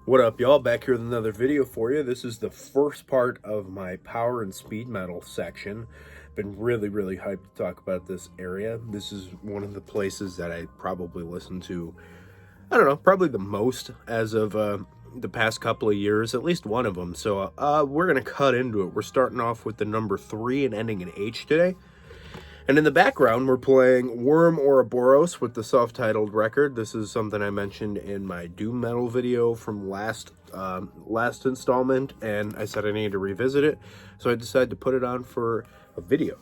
What up, y'all? Back here with another video for you. This is the first part of my power and speed metal section. Been really hyped to talk about this area. This is one of the places that I probably listen to, I don't know, probably the most as of the past couple of years, at least one of them. So we're going to cut into it. We're starting off with the number 3 and ending in H today. And in the background, we're playing Worm Ouroboros with the self-titled record. This is something I mentioned in my doom metal video from last installment, and I said I needed to revisit it, so I decided to put it on for a video.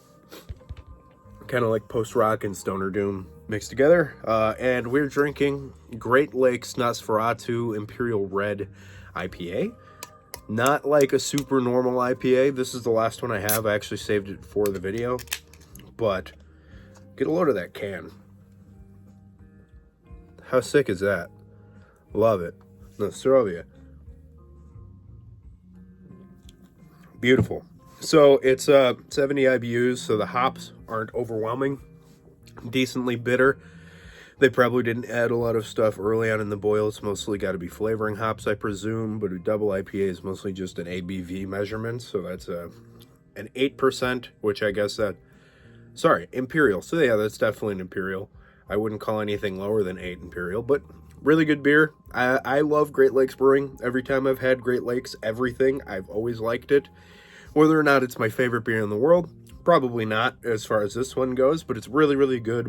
Kind of like post-rock and stoner doom mixed together. And we're drinking Great Lakes Nosferatu Imperial Red IPA. Not like a super normal IPA. This is the last one I have. I actually saved it for the video. But get a load of that can. How sick is that? Love it. Nostrovia. Beautiful. So it's 70 IBUs, so the hops aren't overwhelming. Decently bitter. They probably didn't add a lot of stuff early on in the boil. It's mostly got to be flavoring hops, I presume. But a double IPA is mostly just an ABV measurement. So that's an 8%, which I guess that... Sorry, Imperial. So yeah, that's definitely an Imperial. I wouldn't call anything lower than 8 Imperial, but really good beer. I love Great Lakes Brewing. Every time I've had Great Lakes, everything, I've always liked it. Whether or not it's my favorite beer in the world, probably not as far as this one goes, but it's really good.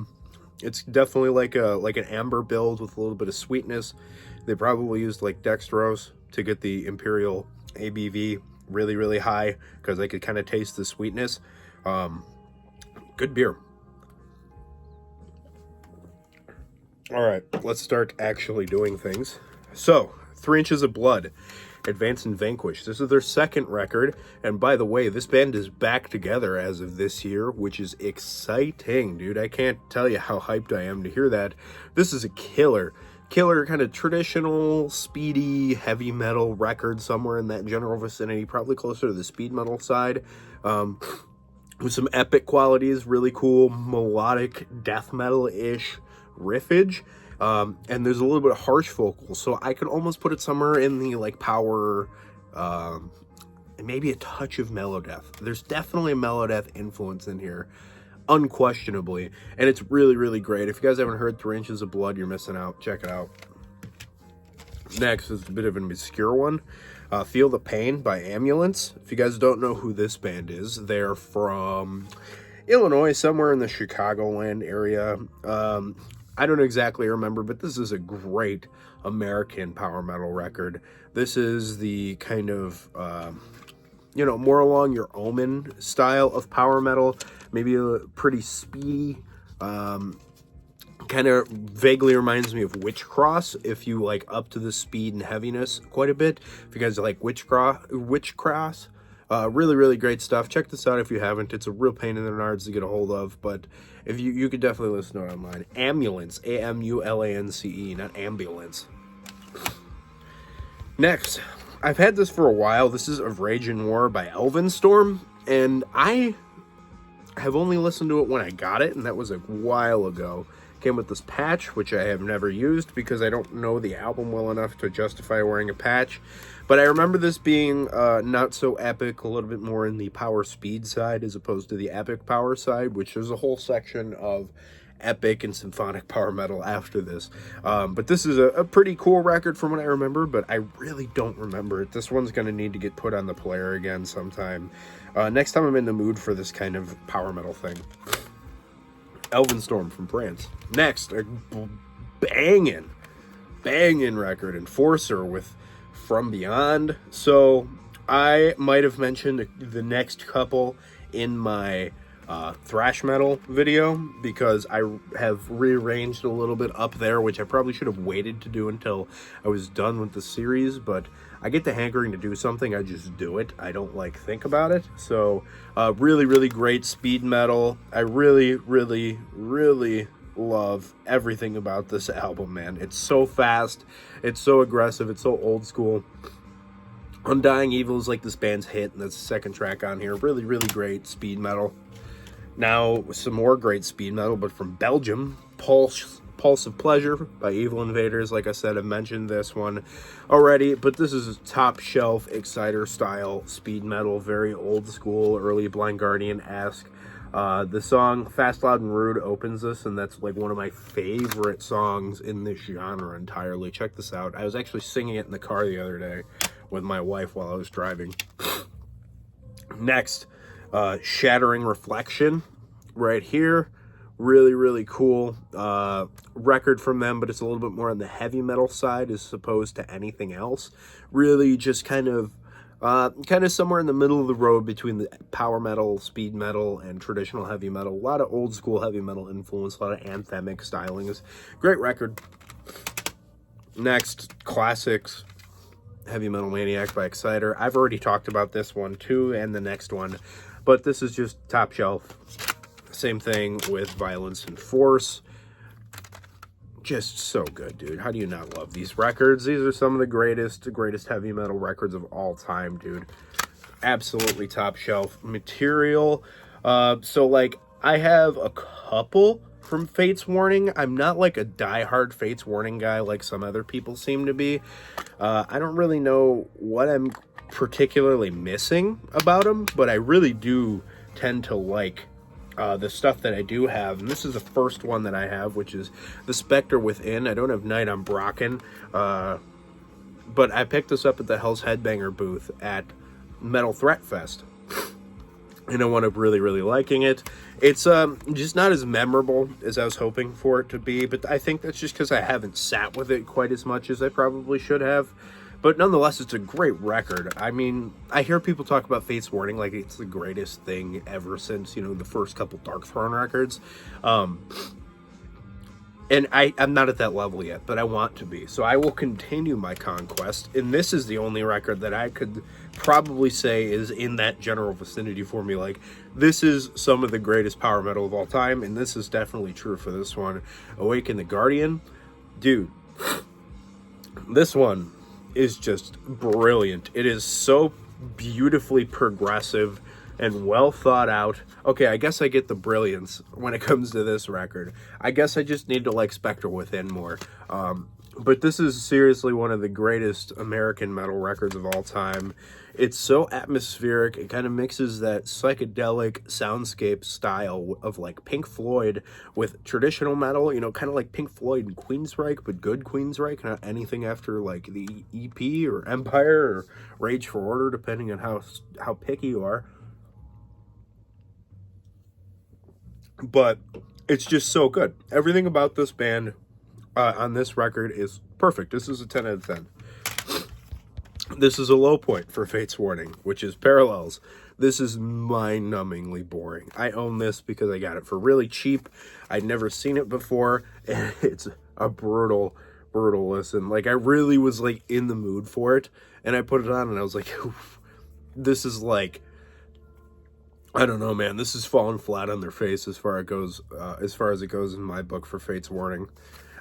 It's definitely like an amber build with a little bit of sweetness. They probably used like dextrose to get the Imperial ABV really high because I could kind of taste the sweetness. Good beer. All right, let's start actually doing things. So, 3 Inches of Blood, Advance and Vanquish. This is their second record, and by the way, this band is back together as of this year, which is exciting, dude. I can't tell you how hyped I am to hear that. This is a killer kind of traditional, speedy, heavy metal record, somewhere in that general vicinity, probably closer to the speed metal side. With some epic qualities, really cool melodic death metal-ish riffage, and there's a little bit of harsh vocals, so I could almost put it somewhere in the like power, and maybe a touch of melodeath. There's definitely a melodeath influence in here, unquestionably, and it's really great. If you guys haven't heard 3 Inches of Blood, you're missing out. Check it out. Next is a bit of an obscure one. Feel the Pain by Ambulance. If you guys don't know who this band is, they're from Illinois, somewhere in the Chicagoland area. I don't exactly remember, but this is a great American power metal record. This is the kind of, more along your Omen style of power metal. Maybe a pretty speedy, kind of vaguely reminds me of Witchcross, if you like up to the speed and heaviness quite a bit. If you guys like Witchcross, really great stuff. Check this out if you haven't. It's a real pain in the nards to get a hold of, but if you could definitely listen to it online. Ambulance, A-M-U-L-A-N-C-E, not Ambulance. Next, I've had this for a while. This is Of Rage and War by Elvenstorm, and I have only listened to it when I got it, and that was a while ago. Came with this patch, which I have never used because I don't know the album well enough to justify wearing a patch. But I remember this being not so epic, a little bit more in the power speed side as opposed to the epic power side, which there's a whole section of epic and symphonic power metal after this. But this is a pretty cool record from what I remember, but I really don't remember it. This one's going to need to get put on the player again sometime. Next time I'm in the mood for this kind of power metal thing. Elvenstorm from France. Next, a banging record, Enforcer with From Beyond. So I might have mentioned the next couple in my thrash metal video because I have rearranged a little bit up there, which I probably should have waited to do until I was done with the series, but I get the hankering to do something, I just do it. I don't like think about it. So really great speed metal. I really love everything about this album, man. It's so fast, it's so aggressive, it's so old school. Undying Evil is like this band's hit, and that's the second track on here. Really great speed metal. Now, some more great speed metal, but from Belgium, Pulse Pulse of Pleasure by Evil Invaders. Like I said, I've mentioned this one already, but this is top shelf Exciter style speed metal, very old school, early Blind Guardian-esque. The song Fast, Loud, and Rude opens this, and that's like one of my favorite songs in this genre entirely. Check this out. I was actually singing it in the car the other day with my wife while I was driving. Next, Shattering Reflection right here. Really, really cool record from them, but it's a little bit more on the heavy metal side as opposed to anything else. Really just kind of somewhere in the middle of the road between the power metal, speed metal, and traditional heavy metal. A lot of old school heavy metal influence, a lot of anthemic stylings. Great record. Next, Classics, Heavy Metal Maniac by Exciter. I've already talked about this one too, and the next one, but this is just top shelf. Same thing with Violence and Force. Just so good, dude. How do you not love these records? These are some of the greatest heavy metal records of all time, dude. Absolutely top shelf material. So, like, I have a couple from Fates Warning. I'm not, like, a diehard Fates Warning guy like some other people seem to be. I don't really know what I'm particularly missing about them, but I really do tend to like the stuff that I do have, and this is the first one that I have, which is The Spectre Within. I don't have Night on Brocken, but I picked this up at the Hell's Headbanger booth at Metal Threat Fest, and I wound up really, really liking it. It's just not as memorable as I was hoping for it to be, but I think that's just because I haven't sat with it quite as much as I probably should have. But nonetheless, it's a great record. I mean, I hear people talk about Fates Warning like it's the greatest thing ever since, you know, the first couple Dark Throne records. And I'm not at that level yet, but I want to be. So I will continue my conquest. And this is the only record that I could probably say is in that general vicinity for me. Like, this is some of the greatest power metal of all time. And this is definitely true for this one. Awaken the Guardian. Dude, this one is just brilliant. It is so beautifully progressive and well thought out. Okay, I guess I get the brilliance when it comes to this record. I guess I just need to like Spectre Within more. But this is seriously one of the greatest American metal records of all time. It's so atmospheric. It kind of mixes that psychedelic soundscape style of like Pink Floyd with traditional metal, you know, kind of like Pink Floyd and Queensryche, but good Queensryche, not anything after like the EP or Empire or Rage for Order, depending on how picky you are. But it's just so good. Everything about this band on this record is perfect. This is a 10 out of 10. This is a low point for Fates Warning, which is Parallels. This is mind-numbingly boring. I own this because I got it for really cheap. I'd never seen it before, and it's a brutal listen. Like, I really was, like, in the mood for it, and I put it on, and I was like, oof, this is, like, I don't know, man. This is falling flat on their face as far as it goes in my book for Fates Warning.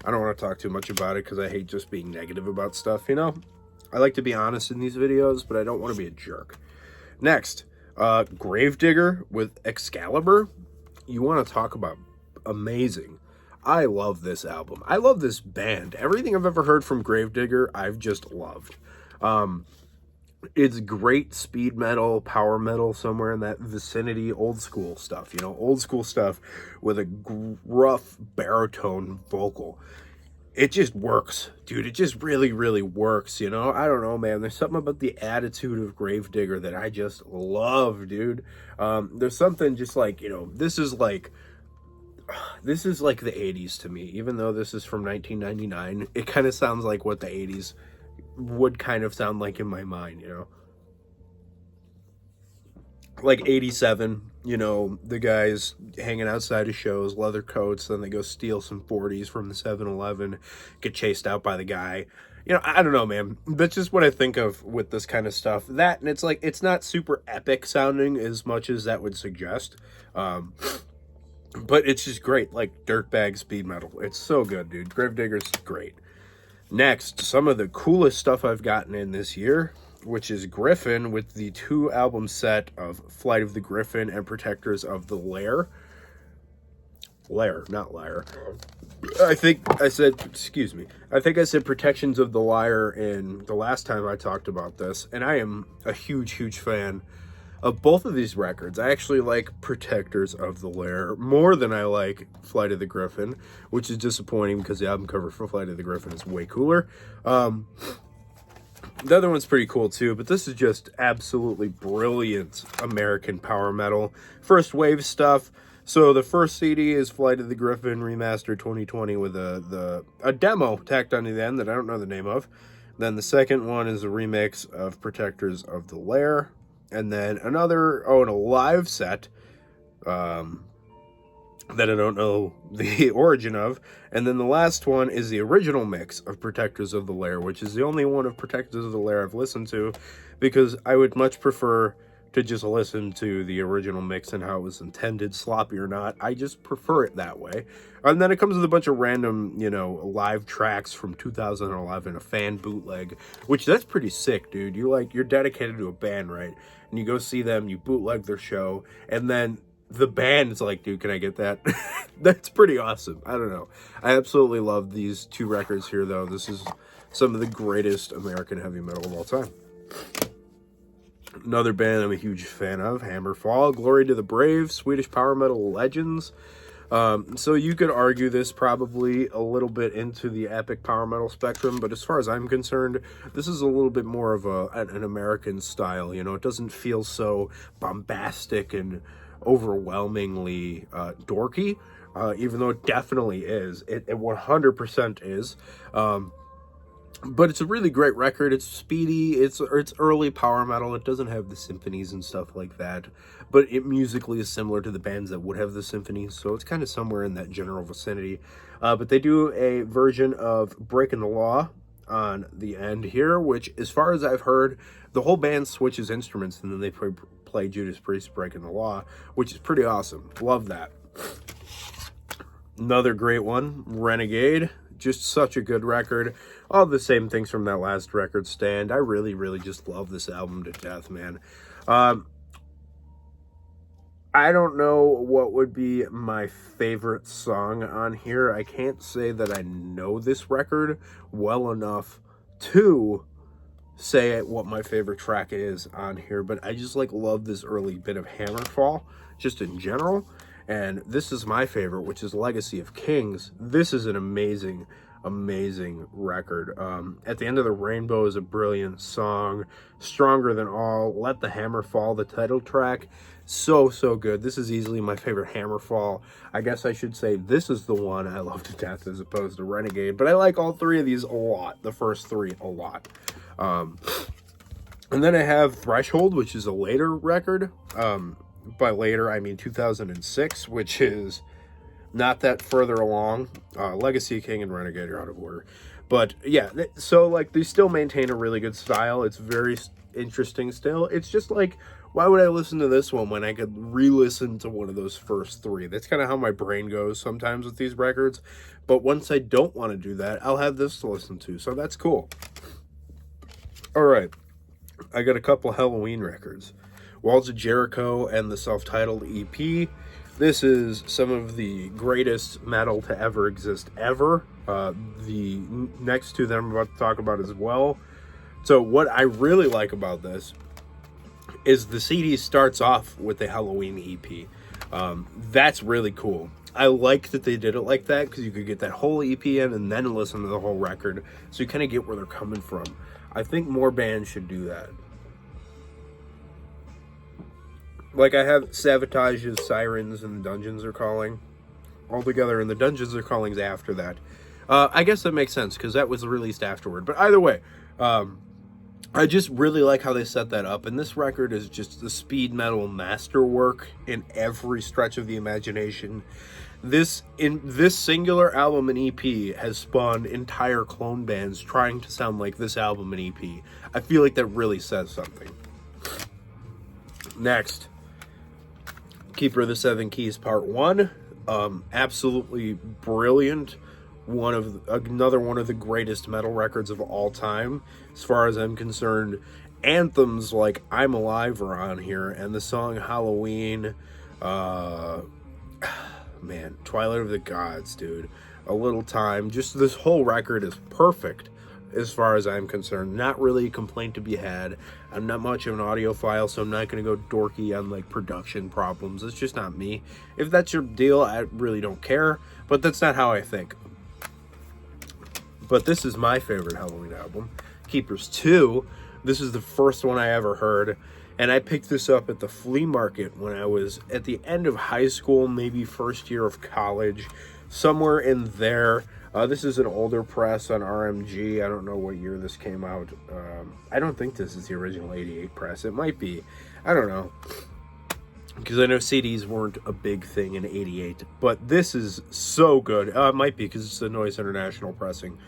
I don't want to talk too much about it because I hate just being negative about stuff, you know? I like to be honest in these videos, but I don't want to be a jerk. Next, Gravedigger with Excalibur. You want to talk about amazing. I love this album. I love this band. Everything I've ever heard from Gravedigger, I've just loved. It's great speed metal, power metal, somewhere in that vicinity, old school stuff, you know, old school stuff with a gruff baritone vocal. It just works, dude. It just really, really works, you know? I don't know, man. There's something about the attitude of Gravedigger that I just love, dude. There's something just like, you know, this is like the 80s to me. Even though this is from 1999, it kind of sounds like what the 80s would kind of sound like in my mind, you know? Like 87, you know, the guys hanging outside of shows, leather coats, then they go steal some 40s from the 7-Eleven, get chased out by the guy. You know, I don't know, man. That's just what I think of with this kind of stuff. That, and it's like, it's not super epic sounding as much as that would suggest. But it's just great, like dirtbag speed metal. It's so good, dude. Gravedigger's great. Next, some of the coolest stuff I've gotten in this year, which is Griffin with the 2-album set of Flight of the Griffin and Protectors of the Lair. Lair, not Liar. I think I said, excuse me, I think I said Protections of the Lyre in the last time I talked about this, and I am a huge, huge fan of both of these records. I actually like Protectors of the Lyre more than I like Flight of the Griffin, which is disappointing because the album cover for Flight of the Griffin is way cooler. The other one's pretty cool too, but this is just absolutely brilliant American power metal. First wave stuff. So the first CD is Flight of the Griffin Remastered 2020 with a demo tacked onto the end that I don't know the name of. Then the second one is a remix of Protectors of the Lair. And then another, and a live set that I don't know the origin of. And then the last one is the original mix of Protectors of the Lair, which is the only one of Protectors of the Lair I've listened to, because I would much prefer to just listen to the original mix and how it was intended, sloppy or not. I just prefer it that way. And then it comes with a bunch of random, live tracks from 2011, a fan bootleg, which that's pretty sick, dude. You're dedicated to a band, right? And you go see them, you bootleg their show, and then the band is like, dude, can I get that? That's pretty awesome. I don't know. I absolutely love these two records here, though. This is some of the greatest American heavy metal of all time. Another band I'm a huge fan of, Hammerfall, Glory to the Brave, Swedish power metal legends. So you could argue this probably a little bit into the epic power metal spectrum, but as far as I'm concerned, this is a little bit more of an American style. It doesn't feel so bombastic and overwhelmingly dorky, even though it definitely is. It 100% is. But it's a really great record. It's speedy. It's early power metal. It doesn't have the symphonies and stuff like that, but it musically is similar to the bands that would have the symphonies, so it's kind of somewhere in that general vicinity. But they do a version of Breaking the Law on the end here, which, as far as I've heard, the whole band switches instruments and then they play Judas Priest Breaking the Law, which is pretty awesome. Love that. Another great one, Renegade. Just such a good record. All the same things from that last record stand. I really, really just love this album to death, man. I don't know what would be my favorite song on here. I can't say that I know this record well enough to say what my favorite track is on here, but I just love this early bit of Hammerfall just in general. And this is my favorite, which is Legacy of Kings. This is an amazing record. At the End of the Rainbow is a brilliant song. Stronger Than All, Let the Hammer Fall, the title track. So good. This is easily my favorite Hammerfall. I guess I should say this is the one I love to death as opposed to Renegade. But I like all three of these a lot. The first three a lot. And then I have Threshold, which is a later record. By later, I mean 2006, which is not that further along. Legacy, King, and Renegade are out of order. But yeah, so they still maintain a really good style. It's very interesting still. It's just why would I listen to this one when I could re-listen to one of those first three? That's kind of how my brain goes sometimes with these records. But once I don't want to do that, I'll have this to listen to. So that's cool. All right. I got a couple Halloween records. Walls of Jericho and the self-titled EP. This is some of the greatest metal to ever exist ever. The next two that I'm about to talk about as well. So what I really like about this is the CD starts off with the Halloween EP. That's really cool. I like that they did it like that because you could get that whole EP in and then listen to the whole record. So you kind of get where they're coming from. I think more bands should do that. I have Savage's Sirens and the Dungeons Are Calling all together, and the Dungeons Are Calling's after that. I guess that makes sense because that was released afterward. But either way, I just really like how they set that up. And this record is just the speed metal masterwork in every stretch of the imagination. This singular album and EP has spawned entire clone bands trying to sound like this album and EP. I feel like that really says something. Next, Keeper of the Seven Keys Part 1. Absolutely brilliant. Another one of the greatest metal records of all time, as far as I'm concerned. Anthems like I'm Alive are on here, and the song Halloween. Man, Twilight of the Gods, dude. a little time. Just this whole record is perfect as far as I'm concerned. Not really a complaint to be had. I'm not much of an audiophile, so I'm not going to go dorky on like production problems. It's just not me. If that's your deal, I really don't care, but that's not how I think. But this is my favorite Halloween album, Keepers 2. This is the first one I ever heard, and I picked this up at the flea market when I was at the end of high school, maybe first year of college, somewhere in there. This is an older press on RMG. I don't know what year this came out. I don't think this is the original 88 press. It might be. I don't know. Because I know CDs weren't a big thing in 88. But this is so good. It might be because it's the Noise International pressing.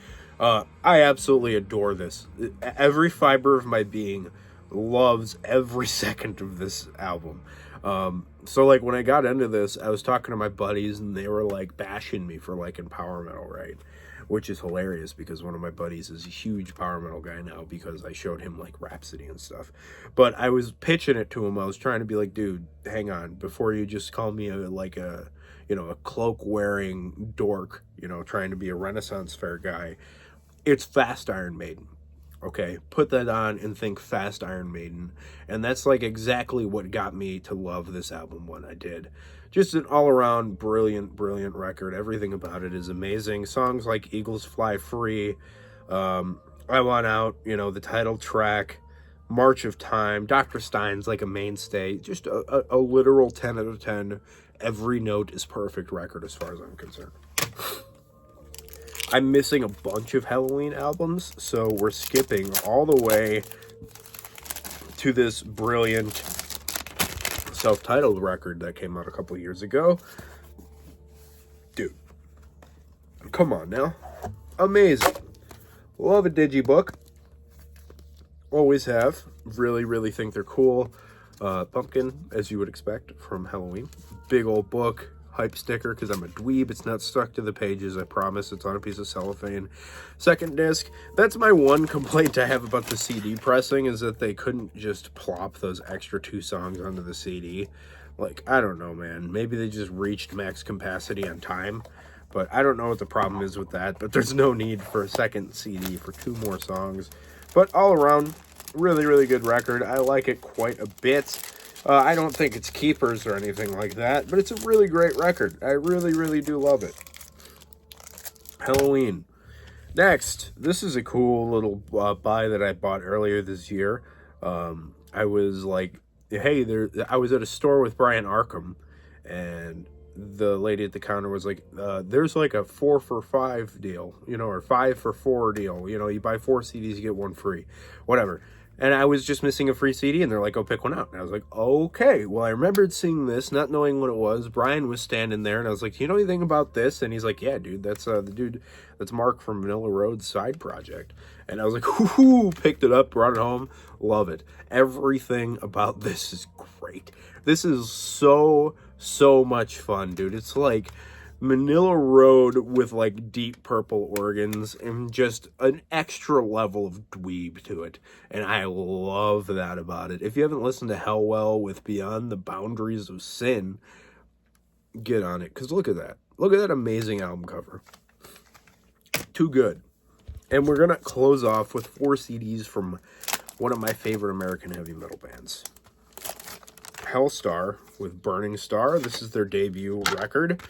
I absolutely adore this. Every fiber of my being loves every second of this album. So like when I got into this, I was talking to my buddies and they were like bashing me for liking power metal, right? Which is hilarious because one of my buddies is a huge power metal guy now because I showed him like Rhapsody and stuff. But I was pitching it to him. I was trying to be like, dude, hang on, before you just call me a cloak wearing dork, trying to be a Renaissance fair guy. It's fast Iron Maiden. Okay, put that on and think fast Iron Maiden. And that's like exactly what got me to love this album when I did. Just an all-around brilliant, brilliant record. Everything about it is amazing. Songs like Eagles Fly Free, I Want Out, the title track, March of Time, Dr. Stein's like a mainstay. Just a literal 10 out of 10. Every note is perfect record as far as I'm concerned. I'm missing a bunch of Halloween albums, so we're skipping all the way to this brilliant self-titled record that came out a couple years ago. Dude, come on now. Amazing. Love a digibook. Always have. Really, really think they're cool. Pumpkin, as you would expect from Halloween. Big old book. Hype sticker because I'm a dweeb. It's not stuck to the pages, I promise. It's on a piece of cellophane. Second disc. That's my one complaint I have about the CD pressing, is that they couldn't just plop those extra 2 songs onto the CD. Like, I don't know, man. Maybe they just reached max capacity on time, but I don't know what the problem is with that. But there's no need for a second CD for 2 more songs. But all around, really, really good record. I like it quite a bit. I don't think it's Keepers or anything like that, but it's a really great record. I really, really do love it. Halloween. Next, this is a cool little buy that I bought earlier this year. I was like, hey, I was at a store with Brian Arkham, and the lady at the counter was like, there's like a 4 for 5 deal, or 5 for 4 deal. You buy 4 CDs, you get 1 free, whatever. And I was just missing a free CD, and they're like, oh, pick one out. And I was like, okay. Well, I remembered seeing this, not knowing what it was. Brian was standing there, and I was like, do you know anything about this? And he's like, yeah, dude, that's the dude, that's Mark from Vanilla Road's side project. And I was like, whoo, picked it up, brought it home, love it. Everything about this is great. This is so much fun, dude. It's like Manila Road with like deep purple organs and just an extra level of dweeb to it, and I love that about it. If you haven't listened to Hellwell with Beyond the Boundaries of Sin, get on it, because look at that amazing album cover. Too good. And we're gonna close off with 4 CDs from one of my favorite American heavy metal bands, Hellstar with Burning Star. This is their debut record.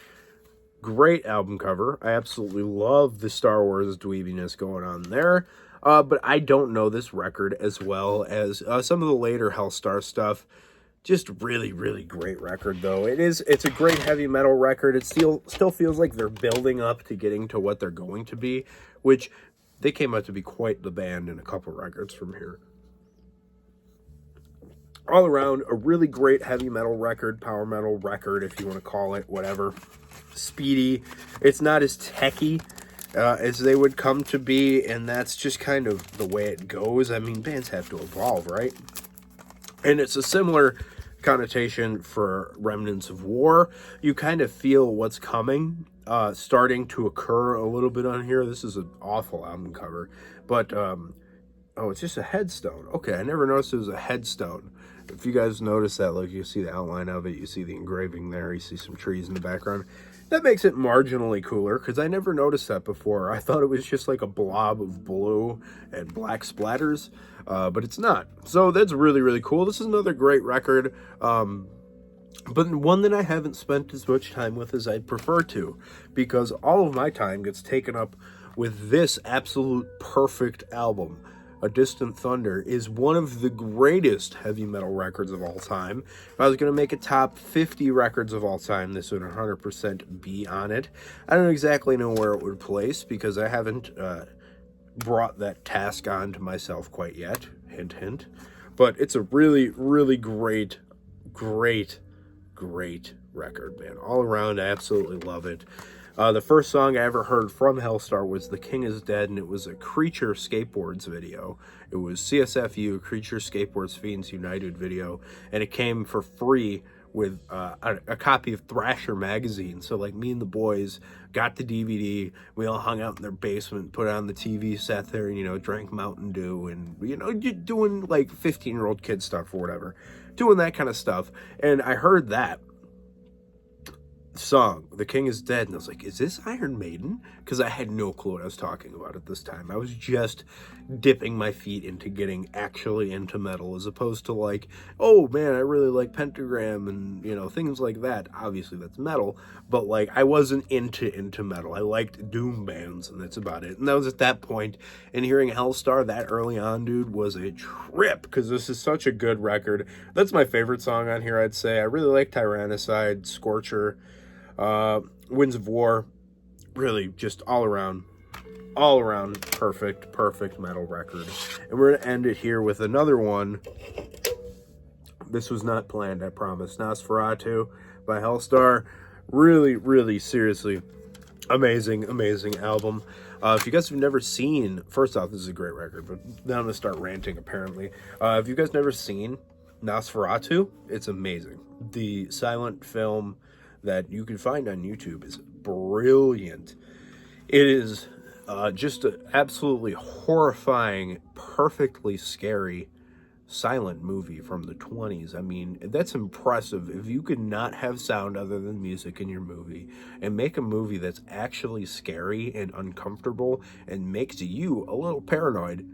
Great album cover. I absolutely love the Star Wars dweebiness going on there. But I don't know this record as well as some of the later Hellstar stuff. Just really, really great record, though. It's a great heavy metal record. It still feels like they're building up to getting to what they're going to be, which they came out to be quite the band in a couple records from here. All around, a really great heavy metal record, power metal record, if you want to call it, whatever. Speedy. It's not as techy as they would come to be, and that's just kind of the way it goes. I mean, bands have to evolve, right? And it's a similar connotation for Remnants of War. You kind of feel what's coming starting to occur a little bit on here. This is an awful album cover, but oh, it's just a headstone. Okay, I never noticed it was a headstone. If you guys notice that, look, you see the outline of it, you see the engraving there, you see some trees in the background. That makes it marginally cooler, because I never noticed that before. I thought it was just like a blob of blue and black splatters, but it's not. So that's really, really cool. This is another great record, but one that I haven't spent as much time with as I'd prefer to, because all of my time gets taken up with this absolute perfect album. A Distant Thunder is one of the greatest heavy metal records of all time. If I was going to make a top 50 records of all time, this would 100% be on it. I don't exactly know where it would place, because I haven't brought that task on to myself quite yet. Hint, hint. But it's a really, really great record, man. All around, I absolutely love it. The first song I ever heard from Hellstar was The King is Dead, and it was a Creature Skateboards video. It was CSFU, Creature Skateboards Fiends United video, and it came for free with a copy of Thrasher magazine. So like me and the boys got the DVD, we all hung out in their basement, put on the TV, sat there and, you know, drank Mountain Dew and, you know, doing like 15-year-old kid stuff or whatever. Doing that kind of stuff. And I heard that song, The King is Dead, and I was like, is this Iron Maiden? Because I had no clue what I was talking about at this time. I was just dipping my feet into getting actually into metal, as opposed to like, oh man, I really like Pentagram and, you know, things like that. Obviously that's metal, but like I wasn't into metal. I liked doom bands, and that's about it. And that was at that point, and hearing Hellstar that early on, dude, was a trip, because this is such a good record. That's my favorite song on here, I'd say. I really like Tyrannicide, Scorcher, Winds of War. Really just all around perfect metal record. And we're gonna end it here with another one. This was not planned, I promise. Nosferatu by Hellstar. Really seriously amazing album. If you guys have never seen, first off, this is a great record, but now I'm gonna start ranting apparently. If you guys never seen Nosferatu, it's amazing. The silent film that you can find on YouTube is brilliant. It is just an absolutely horrifying, perfectly scary silent movie from the 20s. I mean, that's impressive. If you could not have sound other than music in your movie and make a movie that's actually scary and uncomfortable and makes you a little paranoid,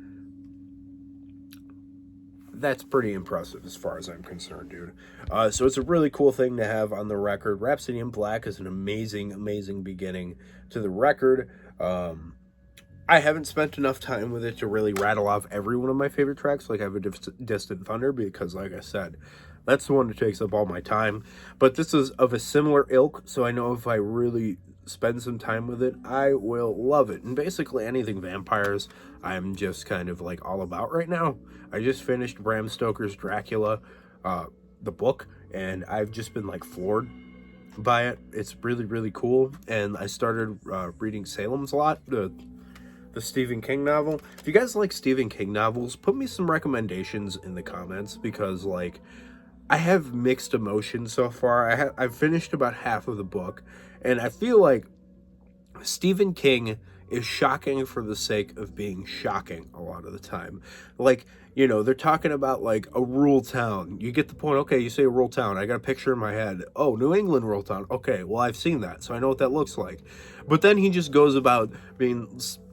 that's pretty impressive as far as I'm concerned, dude. So it's a really cool thing to have on the record. Rhapsody in Black is an amazing beginning to the record. I haven't spent enough time with it to really rattle off every one of my favorite tracks like I have a Distant Thunder, because like I said, that's the one that takes up all my time. But this is of a similar ilk, so I know if I really spend some time with it, I will love it. And basically anything vampires, I'm just kind of like all about right now. I just finished Bram Stoker's Dracula, the book, and I've just been like floored by it. It's really cool. And I started reading Salem's Lot, the Stephen King novel. If you guys like Stephen King novels, put me some recommendations in the comments, because like I have mixed emotions so far. I've finished about half of the book, and I feel like Stephen King is shocking for the sake of being shocking a lot of the time. Like, you know, they're talking about like a rural town. You get the point. Okay, you say a rural town. I got a picture in my head. Oh, New England rural town. Okay, well, I've seen that, so I know what that looks like. But then he just goes about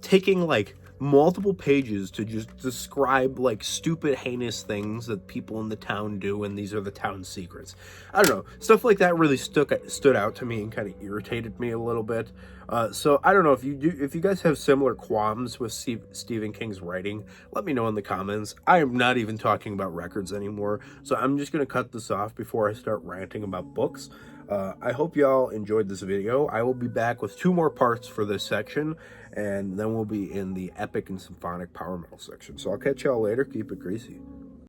taking like multiple pages to just describe like stupid, heinous things that people in the town do, and these are the town secrets. I don't know, stuff like that really stood out to me and kind of irritated me a little bit. So I don't know if you guys have similar qualms with Stephen King's writing, let me know in the comments. I am not even talking about records anymore, so I'm just gonna cut this off before I start ranting about books. I hope y'all enjoyed this video. I will be back with 2 more parts for this section, and then we'll be in the epic and symphonic power metal section. So I'll catch y'all later. Keep it greasy.